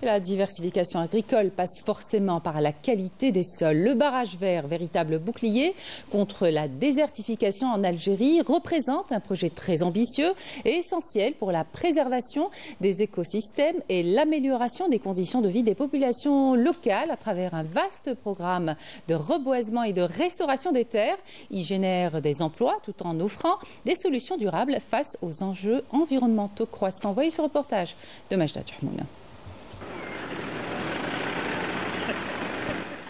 La diversification agricole passe forcément par la qualité des sols. Le barrage vert, véritable bouclier contre la désertification en Algérie, représente un projet très ambitieux et essentiel pour la préservation des écosystèmes et l'amélioration des conditions de vie des populations locales à travers un vaste programme de reboisement et de restauration des terres. Il génère des emplois tout en offrant des solutions durables face aux enjeux environnementaux croissants. Voyez ce reportage de Majda Tchahmouna.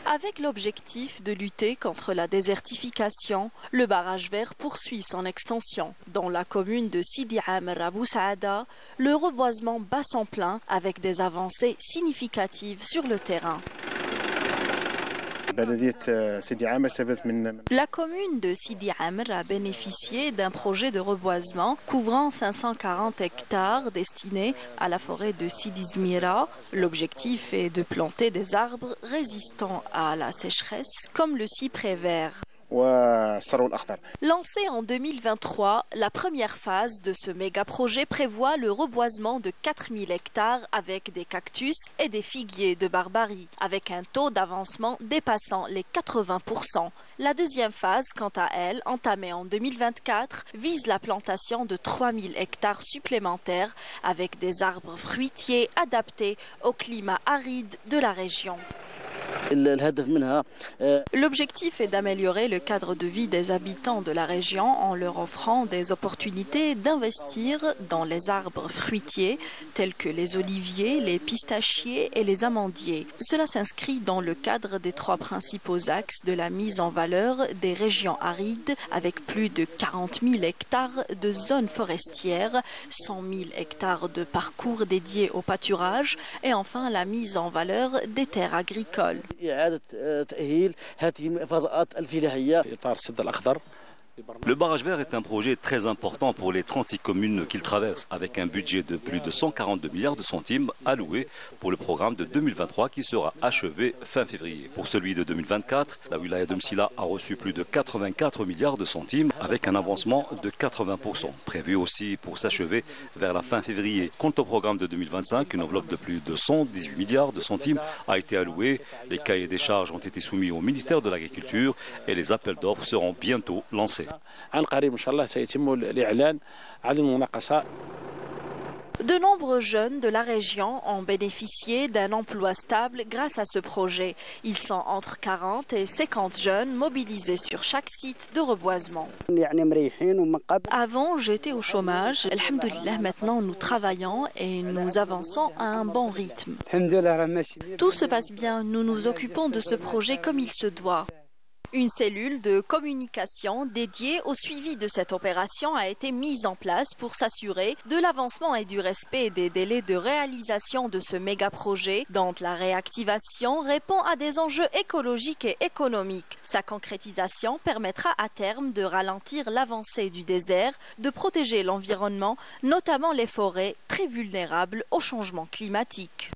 Avec l'objectif de lutter contre la désertification, le barrage vert poursuit son extension. Dans la commune de Sidi Amer à Boussaada, le reboisement bat son plein avec des avancées significatives sur le terrain. La commune de Sidi Amer a bénéficié d'un projet de reboisement couvrant 540 hectares destinés à la forêt de Sidi Zmira. L'objectif est de planter des arbres résistants à la sécheresse comme le cyprès vert. Lancé en 2023, la première phase de ce méga-projet prévoit le reboisement de 4000 hectares avec des cactus et des figuiers de Barbarie, avec un taux d'avancement dépassant les 80%. La deuxième phase, quant à elle, entamée en 2024, vise la plantation de 3000 hectares supplémentaires avec des arbres fruitiers adaptés au climat aride de la région. L'objectif est d'améliorer le cadre de vie des habitants de la région en leur offrant des opportunités d'investir dans les arbres fruitiers tels que les oliviers, les pistachiers et les amandiers. Cela s'inscrit dans le cadre des 3 principaux axes de la mise en valeur des régions arides avec plus de 40 000 hectares de zones forestières, 100 000 hectares de parcours dédiés au pâturage et enfin la mise en valeur des terres agricoles. Le barrage vert est un projet très important pour les 36 communes qu'il traverse, avec un budget de plus de 142 milliards de centimes alloués pour le programme de 2023 qui sera achevé fin février. Pour celui de 2024, la wilaya de Msila a reçu plus de 84 milliards de centimes avec un avancement de 80%, prévu aussi pour s'achever vers la fin février. Quant au programme de 2025, une enveloppe de plus de 118 milliards de centimes a été allouée. Les cahiers des charges ont été soumis au ministère de l'Agriculture et les appels d'offres seront bientôt lancés. De nombreux jeunes de la région ont bénéficié d'un emploi stable grâce à ce projet. Ils sont entre 40 et 50 jeunes mobilisés sur chaque site de reboisement. Avant, j'étais au chômage. Alhamdoulilah, maintenant nous travaillons et nous avançons à un bon rythme. Tout se passe bien. Nous nous occupons de ce projet comme il se doit. Une cellule de communication dédiée au suivi de cette opération a été mise en place pour s'assurer de l'avancement et du respect des délais de réalisation de ce méga-projet dont la réactivation répond à des enjeux écologiques et économiques. Sa concrétisation permettra à terme de ralentir l'avancée du désert, de protéger l'environnement, notamment les forêts très vulnérables au changement climatique.